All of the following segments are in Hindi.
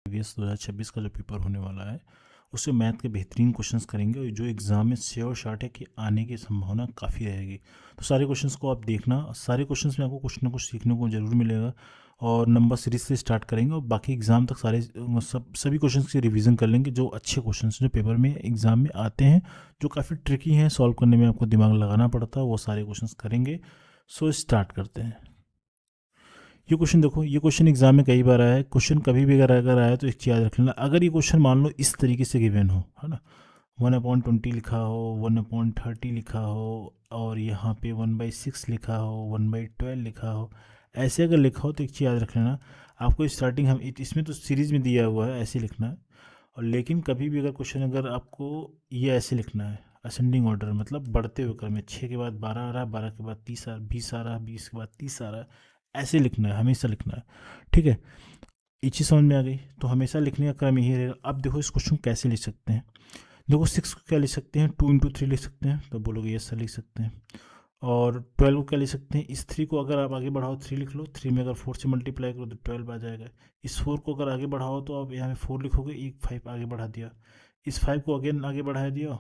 प्रीवियस 2026 का जो पेपर होने वाला है उससे मैथ के बेहतरीन क्वेश्चंस करेंगे और जो एग्ज़ाम में श्योर शॉट है कि आने की संभावना काफ़ी रहेगी। तो सारे क्वेश्चंस को आप देखना, सारे क्वेश्चंस में आपको कुछ ना कुछ सीखने को ज़रूर मिलेगा और नंबर सीरीज से स्टार्ट करेंगे और बाकी एग्ज़ाम तक सारे सभी क्वेश्चंस की रिवीजन कर लेंगे जो अच्छे क्वेश्चंस जो पेपर में एग्ज़ाम में आते हैं, जो काफ़ी ट्रिकी हैं, सॉल्व करने में आपको दिमाग लगाना पड़ता है, वो सारे क्वेश्चंस करेंगे। सो स्टार्ट करते हैं। ये क्वेश्चन देखो, ये क्वेश्चन एग्जाम में कई बार आया है। क्वेश्चन कभी भी अगर आया तो एक चीज़ याद रख लेना, अगर ये क्वेश्चन मान लो इस तरीके से गिवन हो, है ना, 1/20 लिखा हो, 1/30 लिखा हो और यहाँ पे 1/6 लिखा हो, 1/12 लिखा हो, ऐसे अगर लिखा हो तो एक चीज़ याद रख लेना, आपको स्टार्टिंग हम इसमें तो सीरीज में दिया हुआ है ऐसे लिखना है। और लेकिन कभी भी अगर क्वेश्चन अगर आपको ये ऐसे लिखना है असेंडिंग ऑर्डर, मतलब बढ़ते हुए क्रम में, 6 के बाद 12 आ रहा है, 12 के बाद 30 आ रहा है, 20 आ रहा है, 20 के बाद 30 आ रहा है, ऐसे लिखना है, हमेशा लिखना है। ठीक है, ये चीज़ समझ में आ गई। तो हमेशा लिखने का क्रम यही रहेगा। अब देखो इस क्वेश्चन कैसे लिख सकते हैं। देखो 6 को क्या लिख सकते हैं, 2 × 3 लिख सकते हैं, तो बोलोगे यस सर लिख सकते हैं। और 12 को क्या लिख सकते हैं, इस 3 को अगर आप आगे बढ़ाओ 3 लिख लो, 3 में अगर 4 से मल्टीप्लाई करो तो 12 आ जाएगा। इस 4 को अगर आगे बढ़ाओ तो आप यहाँ पे 4 लिखोगे, एक 5 आगे बढ़ा दिया। इस 5 को अगेन आगे बढ़ा दिया,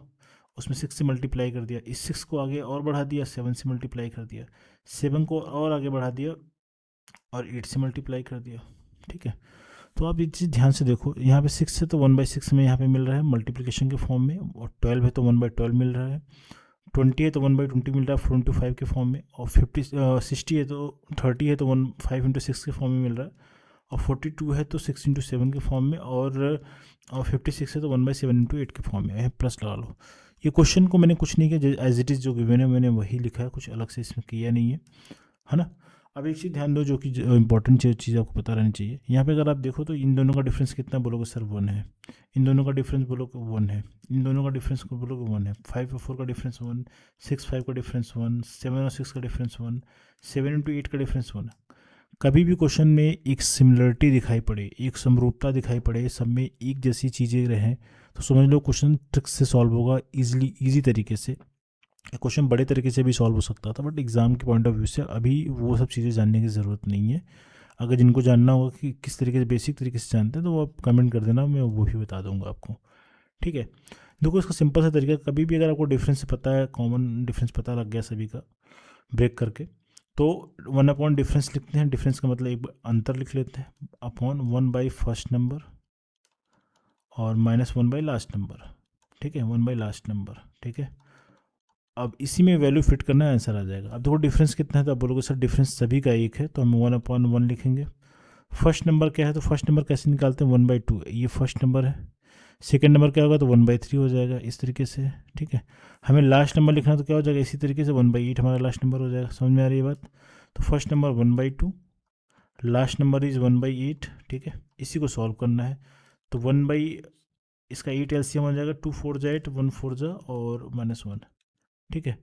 उसमें 6 से मल्टीप्लाई कर दिया। इस 6 को आगे और बढ़ा दिया, 7 से मल्टीप्लाई कर दिया। 7 को और आगे बढ़ा दिया और 8 से मल्टीप्लाई कर दिया। ठीक है, तो आप ये चीज़ ध्यान से देखो, यहाँ पे 6 है तो 1/6 में यहाँ पे मिल रहा है मल्टीप्लिकेशन के फॉर्म में, और 12 है तो 1/12 मिल रहा है, 20 है तो 1/20 मिल रहा है 4 × 5 के फॉर्म में, और 60 है तो 30 है तो 5 × 6 के फॉर्म में मिल रहा है, और 42 है तो 6 × 7 के फॉर्म में, और 56 है तो 1/7 × 8 के फॉर्म में, प्लस लगा लो। ये क्वेश्चन को मैंने कुछ नहीं किया, एज इट इज़ जो गिवन है मैंने वही लिखा है, कुछ अलग से इसमें किया नहीं है ना। अब एक चीज़ ध्यान दो जो कि इंपॉर्टेंट चीज़ आपको पता रहनी चाहिए। यहाँ पे अगर आप देखो तो इन दोनों का डिफरेंस कितना, बोलोगे सर 1 है। इन दोनों का डिफरेंस बोलोगे 1 है। इन दोनों का डिफरेंस बोलोगे 1 है। 5 और 4 का डिफरेंस 1, 6 5 का डिफरेंस 1, 7 और 6 का डिफरेंस 1, 7 × 8 का डिफरेंस 1। कभी भी क्वेश्चन में एक सिमिलरिटी दिखाई पड़े, एक समरूपता दिखाई पड़े, सब में एक जैसी चीज़ें रहें, तो समझ लो क्वेश्चन ट्रिक से सॉल्व होगा, ईजी तरीके से। क्वेश्चन बड़े तरीके से भी सॉल्व हो सकता था, बट एग्जाम के पॉइंट ऑफ व्यू से अभी वो सब चीज़ें जानने की ज़रूरत नहीं है। अगर जिनको जानना होगा कि किस तरीके से बेसिक तरीके से जानते हैं तो वो आप कमेंट कर देना, मैं वो भी बता दूंगा आपको। ठीक है, देखो इसका सिंपल सा तरीका, कभी भी अगर आपको डिफरेंस पता है, कॉमन डिफरेंस पता लग गया सभी का ब्रेक करके, तो 1 डिफरेंस लिखते हैं। डिफरेंस का मतलब एक अंतर लिख लेते हैं, अपॉन 1 फर्स्ट नंबर और -1 लास्ट नंबर। ठीक है, 1 लास्ट नंबर। ठीक है, अब इसी में वैल्यू फिट करना है, आंसर आ जाएगा। अब देखो डिफरेंस कितना है, तो आप बोलोगे सर डिफरेंस सभी का एक है, तो हम 1/1 लिखेंगे। फर्स्ट नंबर क्या है, तो फर्स्ट नंबर कैसे निकालते हैं, 1/2, ये फर्स्ट नंबर है। सेकंड नंबर क्या होगा, तो 1/3 हो जाएगा, इस तरीके से। ठीक है, हमें लास्ट नंबर लिखना तो क्या हो जाएगा, इसी तरीके से 1/8 हमारा लास्ट नंबर हो जाएगा। समझ में आ रही है बात। तो first number 1/2, last number is 1/8। ठीक है, इसी को सॉल्व करना है। तो इसका 8 एलसीएम हो जाएगा, 2 4 जा 8, 1 4 जा और -1। ठीक है,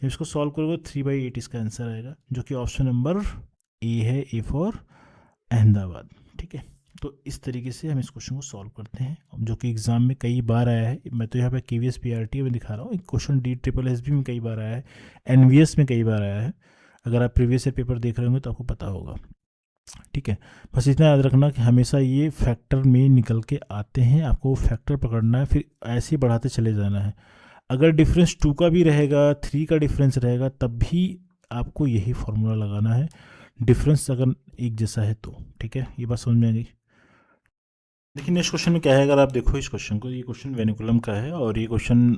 जब इसको सॉल्व करोगे 3/8 इसका आंसर आएगा, जो कि ऑप्शन नंबर ए है, ए फॉर अहमदाबाद। ठीक है, तो इस तरीके से हम इस क्वेश्चन को सॉल्व करते हैं, जो कि एग्जाम में कई बार आया है। मैं तो यहाँ पे KVS PRT में दिखा रहा हूँ, एक क्वेश्चन DSSB में कई बार आया है, NVS में कई बार आया है। अगर आप प्रीवियस ईयर पेपर देख रहे होंगे तो आपको पता होगा। ठीक है, बस इतना याद रखना कि हमेशा ये फैक्टर में निकल के आते हैं, आपको फैक्टर पकड़ना है, फिर ऐसे ही बढ़ाते चले जाना है। अगर डिफरेंस 2 का भी रहेगा, 3 का डिफरेंस रहेगा, तब भी आपको यही फॉर्मूला लगाना है, डिफरेंस अगर एक जैसा है तो। ठीक है, ये बात समझ में आ गई। देखिए नेक्स्ट क्वेश्चन में क्या है, अगर आप देखो इस क्वेश्चन को, ये क्वेश्चन वेनिकुलम का है और ये क्वेश्चन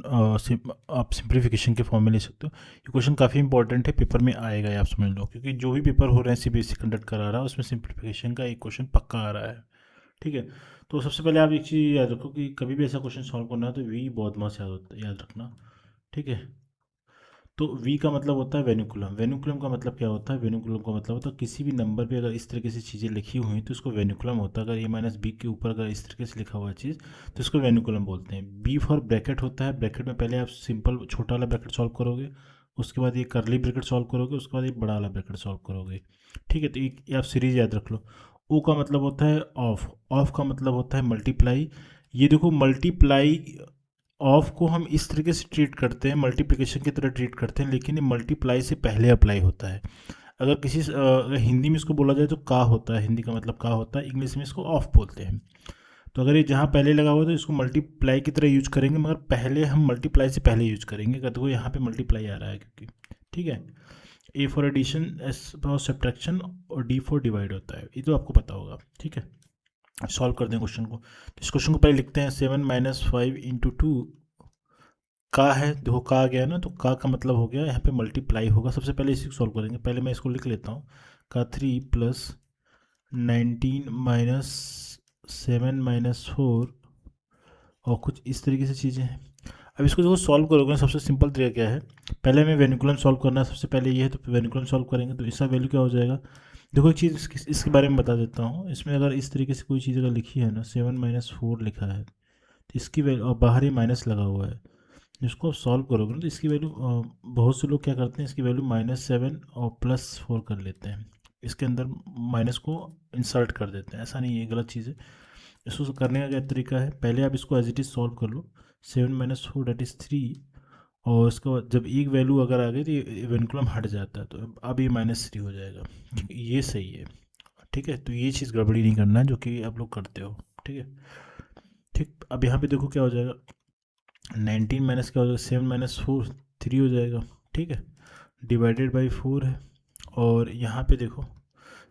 आप सिंप्लीफिकेशन के फॉर्म में ले सकते हो। ये क्वेश्चन काफ़ी इंपॉर्टेंट है, पेपर में आएगा ये आप समझ लो, क्योंकि जो भी पेपर हो रहे हैं CBSE कंडक्ट करा रहा है उसमें सिंप्लीफिकेशन का एक क्वेश्चन पक्का आ रहा है। ठीक है, तो सबसे पहले आप एक चीज़ याद रखो कि कभी भी ऐसा क्वेश्चन सॉल्व करना है तो वी बहुत मस्त याद रखना। ठीक है, तो V का मतलब होता है वेनिकुलम। वेनिकुलम का मतलब क्या होता है, वेनिकुलम का मतलब होता है किसी भी नंबर पे अगर इस तरीके से चीज़ें लिखी हुई हैं तो उसको वेनिकुलम होता है। अगर A-B के ऊपर अगर इस तरीके से लिखा हुआ चीज़ तो इसको वेनिकुलम बोलते हैं। B फॉर ब्रैकेट होता है, ब्रैकेट में पहले आप सिंपल छोटा वाला ब्रैकेट सॉल्व करोगे, उसके बाद ये करली ब्रैकेट सॉल्व करोगे, उसके बाद एक बड़ा वाला ब्रैकेट सॉल्व करोगे। ठीक है, तो ये आप सीरीज याद रख लो। O का मतलब होता है ऑफ, ऑफ का मतलब होता है मल्टीप्लाई। ये देखो मल्टीप्लाई ऑफ को हम इस तरीके से ट्रीट करते हैं, मल्टीप्लिकेशन की तरह ट्रीट करते हैं, लेकिन ये मल्टीप्लाई से पहले अप्लाई होता है। अगर अगर हिंदी में इसको बोला जाए तो का होता है, हिंदी का मतलब का होता है, इंग्लिश में इसको ऑफ बोलते हैं। तो अगर ये जहाँ पहले लगा हुआ तो इसको मल्टीप्लाई की तरह यूज करेंगे, मगर पहले हम मल्टीप्लाई से पहले यूज करेंगे, अगर देखो यहाँ पे मल्टीप्लाई आ रहा है क्योंकि, ठीक है। A for addition, S for subtraction और डी फॉर डिवाइड होता है, ये तो आपको पता होगा, ठीक है। सॉल्व कर दें क्वेश्चन को, तो इस क्वेश्चन को पहले लिखते हैं। 7 - 5 × 2 का है, देखो का आ गया ना, तो का मतलब हो गया यहाँ पे मल्टीप्लाई होगा। सबसे पहले इसी को सॉल्व करेंगे, पहले मैं इसको लिख लेता हूँ। का 3 + 19 - 7 - 4 और कुछ इस तरीके से चीज़ें हैं। अब इसको जो सॉल्व करोगे ना, सबसे सिंपल तरीका क्या है, पहले हमें वेनिकुलम सॉल्व करना है, सबसे पहले ये है, तो वेनिकुलम सॉल्व करेंगे तो इसका वैल्यू क्या हो जाएगा। देखो एक चीज़ इसके बारे में बता देता हूँ, इसमें अगर इस तरीके से कोई चीज़ अगर लिखी है ना, 7 - 4 लिखा है, तो इसकी वैल्यू, और बाहर ही माइनस लगा हुआ है, इसको आप सॉल्व करोगे ना तो इसकी वैल्यू, बहुत से लोग क्या करते हैं, इसकी वैल्यू -7 और +4 कर लेते हैं, इसके अंदर माइनस को इंसर्ट कर देते हैं। ऐसा नहीं है, ये गलत चीज़ है। इसको करने का क्या तरीका है, पहले आप इसको एज इट इज़ सॉल्व कर लो। 7 - 4 दैट इज़ 3, और उसके बाद जब एक वैल्यू अगर आ गई तो ये वेनिकुलम हट जाता है, तो अब ये -3 हो जाएगा, ठीक है, ये सही है, ठीक है। तो ये चीज़ गड़बड़ी नहीं करना है जो कि आप लोग करते हो, ठीक है। ठीक, अब यहाँ पे देखो क्या हो जाएगा, 19 माइनस क्या हो जाएगा, 7 - 4 3 हो जाएगा, ठीक है, डिवाइडेड बाई 4 है। और यहाँ पे देखो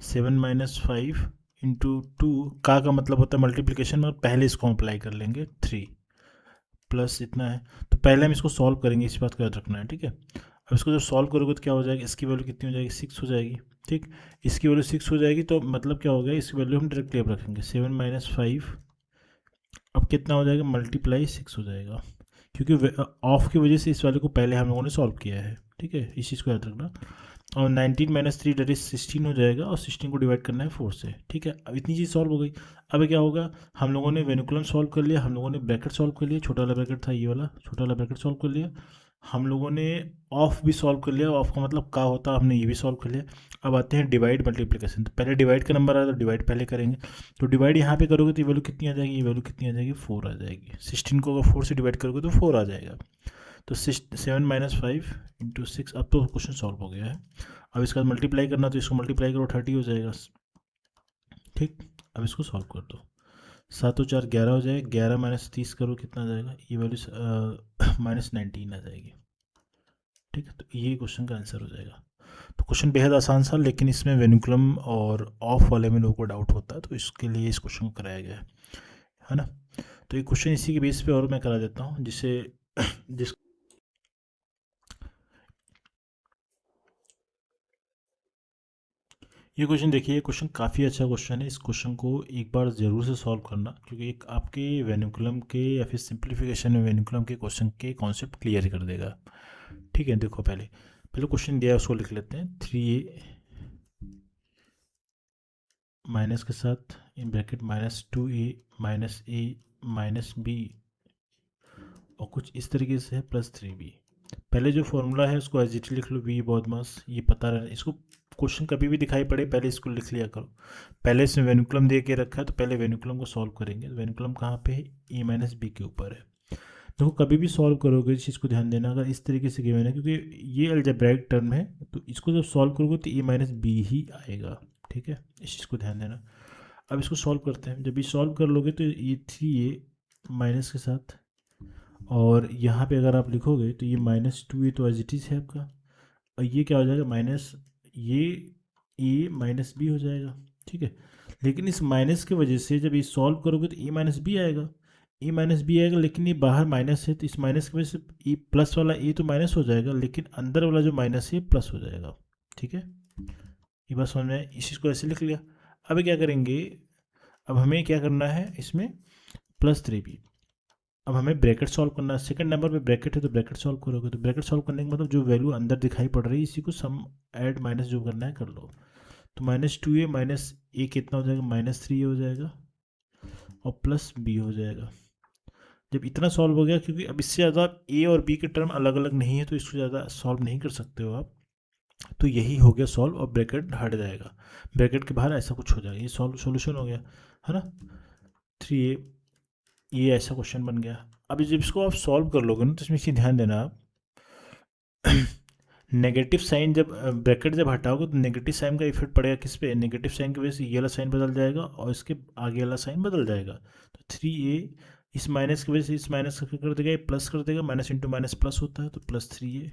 7 - 5 × 2 का मतलब होता है मल्टीप्लिकेशन, और पहले इसको अप्लाई कर लेंगे 3 प्लस इतना है। तो पहले हम इसको सॉल्व करेंगे, इस बात को याद रखना है, ठीक है। अब इसको जब सॉल्व करोगे तो क्या हो जाएगा, इसकी वैल्यू कितनी हो जाएगी, 6 हो जाएगी, ठीक। इसकी वैल्यू 6 हो जाएगी, तो मतलब क्या हो गया, इसकी वैल्यू हम डायरेक्टली अब रखेंगे 7 - 5, अब कितना हो जाएगा, मल्टीप्लाई 6 हो जाएगा, क्योंकि ऑफ की वजह से इस वाले को पहले हम लोगों ने सॉल्व किया है, ठीक है, इस चीज़ को याद रखना। और 19 - 3 डेट इज 16 हो जाएगा, और 16 को डिवाइड करना है 4 से, ठीक है। अब इतनी चीज़ सॉल्व हो गई। अब क्या होगा, हम लोगों ने वेनिकुलम सॉल्व कर लिया, हम लोगों ने ब्रैकेट सॉल्व कर लिया, छोटा वाला ब्रैकेट था ये वाला, छोटा वाला ब्रैकेट सॉल्व कर लिया, हम लोगों ने ऑफ भी सॉल्व कर लिया, ऑफ का मतलब का होता है, हमने ये भी सॉल्व कर लिया। अब आते हैं डिवाइड मल्टीप्लिकेशन, तो पहले डिवाइड का नंबर आया तो डिवाइड पहले करेंगे, तो डिवाइड यहाँ पे करोगे तो ये वैल्यू कितनी आ जाएगी, ये वैल्यू कितनी आ जाएगी, 4 आ जाएगी। 16 को अगर 4 से डिवाइड करोगे तो 4 आ जाएगा। तो 7 - 5 × 6, अब तो क्वेश्चन सॉल्व हो गया है। अब इसका मल्टीप्लाई करना, तो इसको मल्टीप्लाई करो 30 हो जाएगा, ठीक। अब इसको सॉल्व कर दो, 7 और 4 11 हो जाएगा, 11 - 30 करो कितना आ जाएगा, ये वैल्यू -19 आ जाएगी, ठीक है। तो ये क्वेश्चन का आंसर हो जाएगा। तो क्वेश्चन बेहद आसान सा, लेकिन इसमें वेनिकुलम और ऑफ वाले में लोगों को डाउट होता है, तो इसके लिए इस क्वेश्चन को कराया गया है ना। तो ये क्वेश्चन इसी के बेस पे और मैं करा देता हूँ, जिससे जिस ये क्वेश्चन देखिए, ये क्वेश्चन काफ़ी अच्छा क्वेश्चन है, इस क्वेश्चन को एक बार ज़रूर से सॉल्व करना, क्योंकि एक आपके वेनिकुलम के या फिर सिंप्लीफिकेशन में वेनिकुलम के क्वेश्चन के कॉन्सेप्ट क्लियर कर देगा, ठीक है। देखो पहले पहले क्वेश्चन दिया है, उसको लिख लेते हैं। 3a माइनस के साथ in bracket -2a -a -b और कुछ इस तरीके से है +3b। पहले जो फॉर्मूला है उसको एज इट लिख लो, वी बहुत मस्त, ये पता रहना, इसको क्वेश्चन कभी भी दिखाई पड़े पहले इसको लिख लिया करो। पहले इसमें वेनिकुलम दे के रखा है, तो पहले वेनिकुलम को सॉल्व करेंगे। वेनिकुलम कहाँ पे है, e - b के ऊपर है। देखो कभी भी सॉल्व करोगे इस चीज़ को ध्यान देना, अगर इस तरीके से गिवन है, क्योंकि ये अलजेब्राइक टर्म है, तो इसको जब सॉल्व करोगे तो e - b ही आएगा, ठीक है, इस चीज़ को ध्यान देना। अब इसको सॉल्व करते हैं, जब ये सॉल्व कर लोगे तो ये 3a माइनस के साथ, और यहाँ पे अगर आप लिखोगे तो ये -2a तो एज इट इज़ है आपका, और ये क्या हो जाएगा, माइनस ये ए माइनस बी हो जाएगा, ठीक है। लेकिन इस माइनस की वजह से जब ये सॉल्व करोगे तो ए - बी आएगा, ए - बी आएगा, लेकिन ये बाहर माइनस है, तो इस माइनस की वजह से ए प्लस वाला ए तो माइनस हो जाएगा, लेकिन अंदर वाला जो माइनस है प्लस हो जाएगा, ठीक है। ये बात समझ में आए, इस चीज़ को ऐसे लिख लिया। अब क्या करेंगे, अब हमें क्या करना है इसमें, +3b। अब हमें ब्रैकेट सॉल्व करना है, सेकंड नंबर पे ब्रैकेट है तो ब्रैकेट सॉल्व करोगे, तो ब्रैकेट सॉल्व करने का मतलब जो वैल्यू अंदर दिखाई पड़ रही है इसी को सम ऐड माइनस जो करना है कर लो। तो -2a - a कितना हो जाएगा, -3 हो जाएगा, और +b हो जाएगा। जब इतना सॉल्व हो गया, क्योंकि अब इससे ज़्यादा a और b के टर्म अलग अलग नहीं है, तो इसको ज़्यादा सॉल्व नहीं कर सकते हो आप, तो यही हो गया सॉल्व, और ब्रैकेट हट जाएगा, ब्रैकेट के बाहर ऐसा कुछ हो जाएगा, ये सॉल्व सोल्यूशन हो गया, है ना। 3a, ये ऐसा क्वेश्चन बन गया। अब जब इसको आप सॉल्व कर लोगे ना, तो इसमें ध्यान देना आप, नेगेटिव साइन जब ब्रैकेट जब हटाओगे तो नेगेटिव साइन का इफेक्ट पड़ेगा किस पे, नेगेटिव साइन की वजह से ये वाला साइन बदल जाएगा और इसके आगे वाला साइन बदल जाएगा। तो 3a इस माइनस की वजह से इस माइनस का कर देगा, ये प्लस कर देगा, माइनस इंटू माइनस प्लस होता है तो प्लस 3a।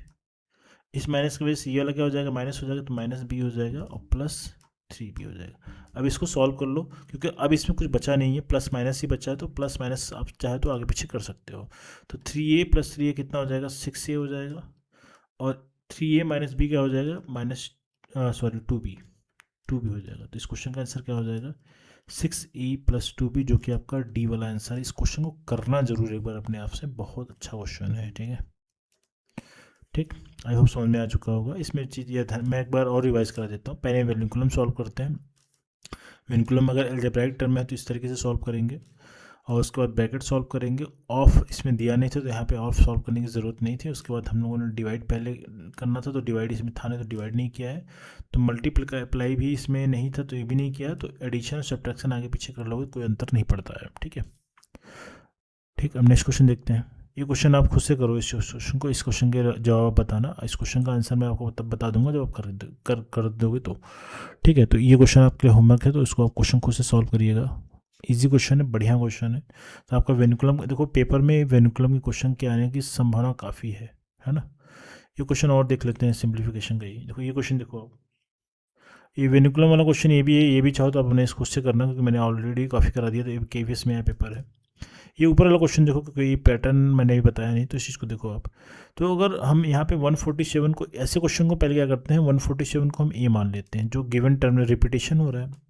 इस माइनस की वजह से ये वाला क्या हो जाएगा, माइनस हो जाएगा तो माइनस b हो जाएगा और प्लस 3b हो जाएगा। अब इसको सॉल्व कर लो क्योंकि अब इसमें कुछ बचा नहीं है, प्लस माइनस ही बचा है, तो प्लस माइनस आप चाहे तो आगे पीछे कर सकते हो। तो 3a प्लस 3a कितना हो जाएगा, 6a हो जाएगा। और 3a माइनस बी क्या हो जाएगा, माइनस सॉरी 2b हो जाएगा। तो इस क्वेश्चन का आंसर क्या हो जाएगा, 6a प्लस 2b, जो कि आपका डी वाला आंसर है। इस क्वेश्चन को करना जरूर एक बार अपने आप से, बहुत अच्छा क्वेश्चन है। ठीक है, ठीक, आई होप समझ में आ चुका होगा। इसमें चीज़ ये था, मैं एक बार और रिवाइज करा देता हूँ। पहले वेनिकुलम सॉल्व करते हैं। वेनिकुलम अगर अलजेब्राइक टर्म है तो इस तरीके से सॉल्व करेंगे, और उसके बाद ब्रैकेट सॉल्व करेंए। ऑफ इसमें दिया नहीं था तो यहाँ पे ऑफ सॉल्व करने की ज़रूरत नहीं थी। उसके बाद हम लोगों ने डिवाइड पहले करना था, तो डिवाइड इसमें था नहीं तो डिवाइड नहीं किया है। तो मल्टीप्लाई भी इसमें नहीं था तो ये भी नहीं किया। तो एडिशन और सब्ट्रैक्शन आगे पीछे कर लोगे, कोई अंतर नहीं पड़ता है। ठीक है, ठीक। अब नेक्स्ट क्वेश्चन देखते हैं। ये क्वेश्चन आप खुद से करो, इस क्वेश्चन को, इस क्वेश्चन के जवाब बताना। इस क्वेश्चन का आंसर मैं आपको तब बता दूंगा जब आप कर दोगे तो। ठीक है, तो ये क्वेश्चन आपके लिए होमवर्क है, तो इसको आप क्वेश्चन खुद से सॉल्व करिएगा। इजी क्वेश्चन है, बढ़िया क्वेश्चन है। तो आपका वेनिकुलम, देखो पेपर में वेनिकुलम के क्वेश्चन के आने की संभावना काफ़ी है ना। ये क्वेश्चन और देख लेते हैं सिंप्लीफिकेशन का ही। देखो ये क्वेश्चन देखो आप, ये वेनिकुलम वाला क्वेश्चन ये भी है, ये भी चाहो तो अपने इस खुद से करना, क्योंकि मैंने ऑलरेडी काफ़ी करा दिया, तो ये KVS में यहाँ पेपर है। ये ऊपर वाला क्वेश्चन देखो, क्योंकि ये पैटर्न मैंने भी बताया नहीं, तो इस चीज़ को देखो आप। तो अगर हम यहाँ पे 147 को, ऐसे क्वेश्चन को पहले क्या करते हैं, 147 को हम ए मान लेते हैं, जो गिवन टर्म में रिपीटेशन हो रहा है,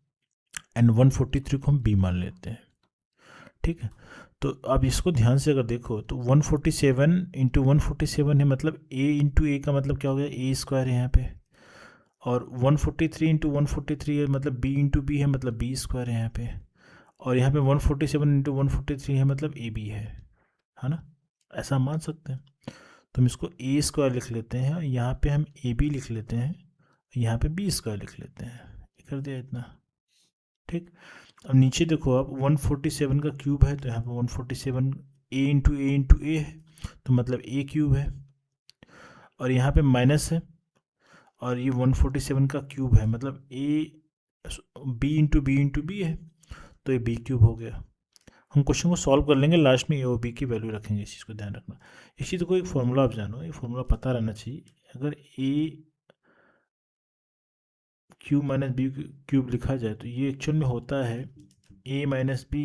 एंड 143 को हम बी मान लेते हैं। ठीक है, तो अब इसको ध्यान से अगर देखो तो 147 इंटू 147 है, मतलब ए इंटू ए का मतलब क्या हो गया, ए स्क्वायर है यहाँ पे। और 143 इंटू 143 है, मतलब बी इंटू बी है, मतलब बी स्क्वायर है यहाँ पे। और यहाँ पे 147 इंटू 143 है, मतलब ए बी है ना। ऐसा मान सकते हैं। तो हम इसको ए स्क्वायर लिख लेते हैं, यहाँ पे हम ए बी लिख लेते हैं, यहाँ पे बी स्क्वायर लिख लेते हैं। ये कर दिया इतना। ठीक, अब नीचे देखो आप, 147 का क्यूब है, तो यहाँ पे 147 ए इंटू ए है, तो मतलब ए क्यूब है। और यहाँ पे माइनस है, और ये 147 का क्यूब है, मतलब ए बी इंटू बी है, तो ये बी क्यूब हो गया। हम क्वेश्चन को सॉल्व कर लेंगे, लास्ट में ए और बी की वैल्यू रखेंगे। इस चीज़ को ध्यान रखना। इस चीज़ को एक फॉर्मूला आप जानो, ये फॉर्मूला पता रहना चाहिए। अगर A cube minus B cube लिखा जाए तो ये एक्चुअल में होता है A minus B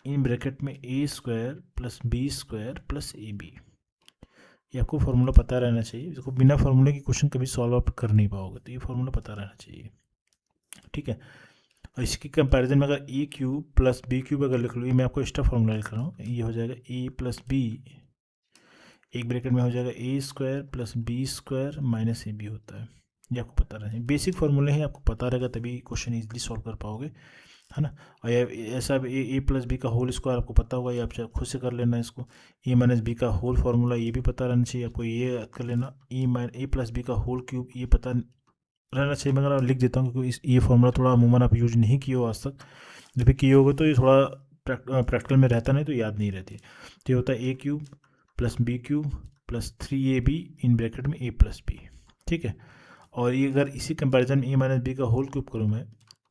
in bracket में A square plus B square plus A B. ये आपको फॉर्मूला पता रहना चाहिए। देखो बिना फॉर्मूले की क्वेश्चन कभी सॉल्व आप कर नहीं पाओगे, तो ये फॉर्मूला पता रहना चाहिए। ठीक है, और इसकी कंपैरिजन में अगर A cube plus B cube अगर लिख लो, ये मैं आपको एक्स्ट्रा फॉर्मूला लिख रहा हूँ, ये हो जाएगा ए प्लस बी, एक ब्रैकेट में हो जाएगा A square plus B square minus A B होता है। ये आपको पता रहे, बेसिक फॉर्मूले हैं, आपको पता रहेगा तभी क्वेश्चन ईजिली सॉल्व कर पाओगे, है ना। और ऐसा ए प्लस बी का होल स्क्वायर आपको पता होगा, ये आप चाहे खुद से कर लेना इसको। ए माइनस बी का होल फार्मूला ये भी पता रहना चाहिए आपको, ये याद कर लेना। ए प्लस बी का होल क्यूब ये पता रहना चाहिए। मगर लिख देता हूँ क्योंकि ये फार्मूला थोड़ा अमूमन आप यूज नहीं किए हो आज तक, जब भी किए होगे तो ये थोड़ा प्रैक्टिकल में रहता नहीं तो याद नहीं रहती। तो ये होता है A cube plus B cube plus 3ab in bracket में ए प्लस बी। ठीक है, और ये अगर इसी कंपैरिजन में ए माइनस बी का होल क्यूब करूँ मैं,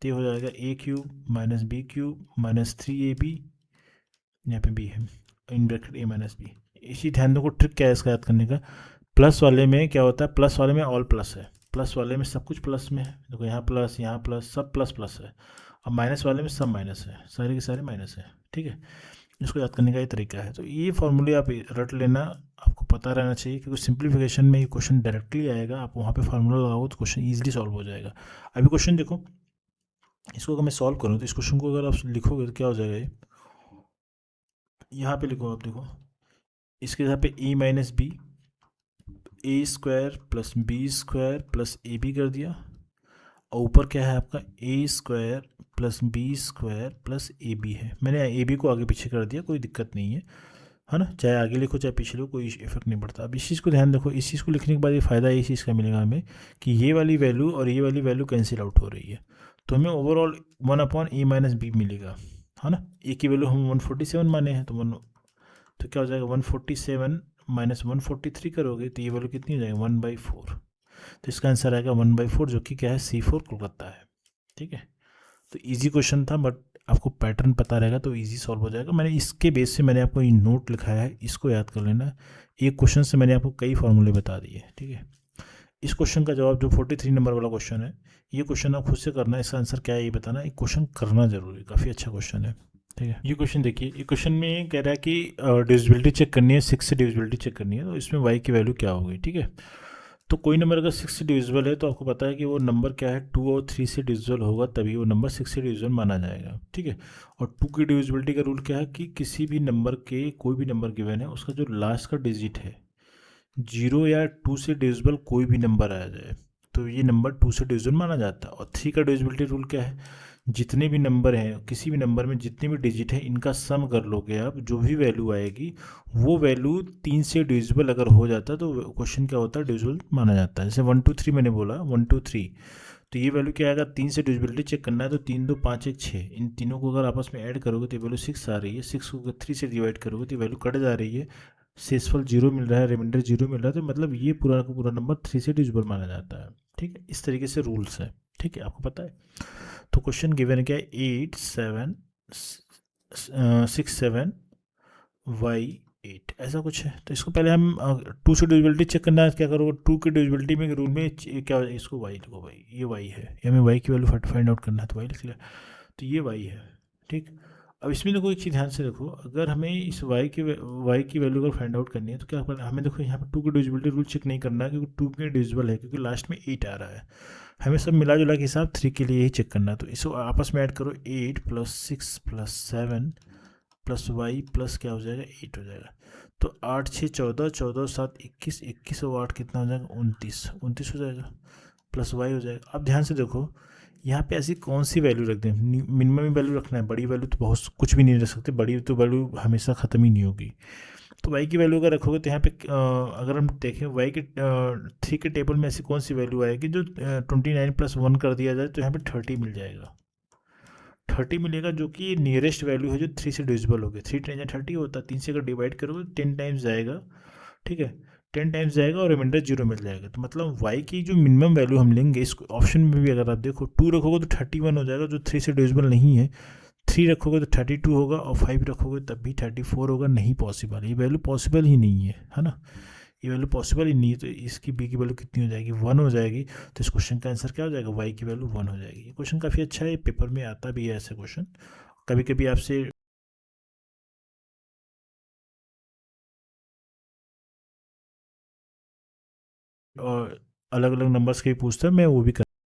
तो ये हो जाएगा A cube minus B cube minus 3ab, यहाँ पे बी है in bracket A minus B. इसी ध्यान दो, ट्रिक क्या है इसका याद करने का। प्लस वाले में क्या होता है, प्लस वाले में ऑल प्लस है, प्लस वाले में सब कुछ प्लस में है। देखो यहाँ प्लस सब प्लस प्लस है। और माइनस वाले में सब माइनस है, सारे के सारे माइनस है। ठीक है, इसको याद करने का ये तरीका है। तो ये फॉर्मूले आप रट लेना, आपको पता रहना चाहिए, क्योंकि सिंप्लीफिकेशन में ये क्वेश्चन डायरेक्टली आएगा, आप वहाँ पे फार्मूला लगाओ तो क्वेश्चन ईजिली सॉल्व हो जाएगा। अभी क्वेश्चन देखो, इसको अगर मैं सॉल्व करूँ तो इस क्वेश्चन को अगर आप लिखोगे तो क्या हो जाएगा, ये यहाँ पे लिखो आप, देखो इसके यहाँ पे A minus B A square plus B square plus A B कर दिया, और ऊपर क्या है आपका A square plus B square plus A B है। मैंने ए बी को आगे पीछे कर दिया, कोई दिक्कत नहीं है ना, चाहे आगे लिखो चाहे पीछे लिखो, कोई इफेक्ट नहीं पड़ता। अब इस चीज़ को ध्यान रखो, इस चीज़ को लिखने के बाद ये फ़ायदा इस चीज़ का मिलेगा हमें कि ये वाली वैल्यू और ये वाली वैल्यू कैंसिल आउट हो रही है, तो हमें ओवरऑल 1/a माइनस बी मिलेगा, है ना। ए की वैल्यू हम 147 माने हैं, तो क्या हो जाएगा 147 माइनस 143 करोगे तो ये वैल्यू कितनी हो जाएगी 1/4। तो इसका आंसर आएगा 1/4, जो कि क्या है C4 कोलकाता है। ठीक है, तो इजी क्वेश्चन था, बट आपको पैटर्न पता रहेगा तो इजी सॉल्व हो जाएगा। मैंने इसके बेस से मैंने आपको ये नोट लिखाया है, इसको याद कर लेना। एक क्वेश्चन से मैंने आपको कई फॉर्मूले बता दिए। ठीक है, इस क्वेश्चन का जवाब जो 43 नंबर वाला क्वेश्चन है, ये क्वेश्चन आप खुद से करना है, इसका आंसर क्या है ये बताना। एक क्वेश्चन करना जरूरी, काफ़ी अच्छा क्वेश्चन है। ठीक है, ये क्वेश्चन देखिए, ये क्वेश्चन में कह रहा है कि डिविजिबिलिटी चेक करनी है, 6 से डिविजिबिलिटी चेक करनी है, तो इसमें y की वैल्यू क्या होगी। ठीक है, तो कोई नंबर अगर 6 से डिविजिबल है तो आपको पता है कि वो नंबर क्या है 2 और 3 से डिविजिबल होगा, तभी वो नंबर 6 से डिविजिबल माना जाएगा। ठीक है, और 2 की डिविजिबिलिटी का रूल क्या है कि किसी भी नंबर के, कोई भी नंबर गिवन है, उसका जो लास्ट का डिजिट है 0 या 2 से डिविजिबल कोई भी नंबर आ जाए तो ये नंबर 2 से डिविजिबल माना जाता है। और 3 का डिविजिबिलिटी रूल क्या है, जितने भी नंबर हैं, किसी भी नंबर में जितने भी डिजिट हैं, इनका सम कर लोगे आप, जो भी वैल्यू आएगी वो वैल्यू 3 से डिविजिबल अगर हो जाता है तो क्वेश्चन क्या होता है, डिविजिबल माना जाता है। जैसे 1 2 3 मैंने बोला, 1 2 3, तो ये वैल्यू क्या आएगा, 3 से डिविजिबिलिटी चेक करना है तो 3 2 5 1 6, इन तीनों को अगर आपस में ऐड करोगे तो वैल्यू 6 आ रही है। 6 को 3 से डिवाइड करोगे तो वैल्यू कट जा रही है, शेषफल 0 मिल रहा है, रिमाइंडर 0 मिल रहा है, तो मतलब ये पूरा का पूरा नंबर 3 से डिविजिबल माना जाता है। ठीक है, इस तरीके से रूल्स है। ठीक है, आपको पता है। तो क्वेश्चन गिवन है क्या है, 8 7 6 7 y 8, ऐसा कुछ है। तो इसको पहले हम 2 से डिविजिबिलिटी चेक करना है, क्या करोगे 2 की डिविजिबिलिटी में रूल में क्या, इसको y लिखो, भाई ये y है, ये हमें y की वैल्यू फाइंड आउट करना है तो y लिख लिया, तो ये y है। ठीक, अब इसमें देखो एक चीज़ ध्यान से देखो, अगर हमें इस y की वैल्यू अगर फाइंड आउट करनी है तो क्या करना है, हमें देखो यहाँ पर 2 की डिविजिबिलिटी रूल चेक नहीं करना है, क्योंकि 2 के डिविजिबल है, क्योंकि लास्ट में 8 आ रहा है। हमें सब मिला जुला के हिसाब 3 के लिए ही चेक करना है, तो इसको आपस में ऐड करो, 8 + 6 + 7 + y प्लस क्या हो जाएगा 8 हो जाएगा। तो 8 6 14, 14 7 21, 21 और 8 कितना हो जाएगा 29, 29 हो जाएगा, प्लस y हो जाएगा। अब ध्यान से देखो, यहाँ पे ऐसी कौन सी वैल्यू रख दें, मिनिमम वैल्यू रखना है, बड़ी वैल्यू तो बहुत कुछ भी नहीं रख सकते, बड़ी तो वैल्यू हमेशा ख़त्म ही नहीं होगी। तो y की वैल्यू अगर रखोगे तो यहाँ पे अगर हम देखें y के 3 के टेबल में ऐसी कौन सी वैल्यू आएगी जो 29 + 1 कर दिया जाए तो यहाँ पे 30 मिल जाएगा, 30 मिलेगा, जो कि नियरेस्ट वैल्यू है जो 3 से डिविजिबल होगी। 3 × 30 होता है, 3 से अगर डिवाइड करोगे 10 टाइम्स जाएगा। ठीक है, 10 टाइम्स जाएगा और रिमाइंडर 0 मिल जाएगा। तो मतलब y की जो मिनिमम वैल्यू हम लेंगे, इस ऑप्शन में भी अगर आप देखो 2 रखोगे तो 31 हो जाएगा, जो 3 से डिविजिबल नहीं है। 3 रखोगे तो 32 होगा, और 5 रखोगे तब भी 34 होगा, नहीं पॉसिबल, ये वैल्यू पॉसिबल ही नहीं है ना, ये वैल्यू पॉसिबल ही नहीं है। तो इसकी b की वैल्यू कितनी हो जाएगी 1 हो जाएगी। तो इस क्वेश्चन का आंसर क्या हो जाएगा, y की वैल्यू 1 हो जाएगी। ये क्वेश्चन काफ़ी अच्छा है, पेपर में आता भी है ऐसे क्वेश्चन, कभी कभी आपसे और अलग अलग नंबर्स के भी पूछता है, मैं वो भी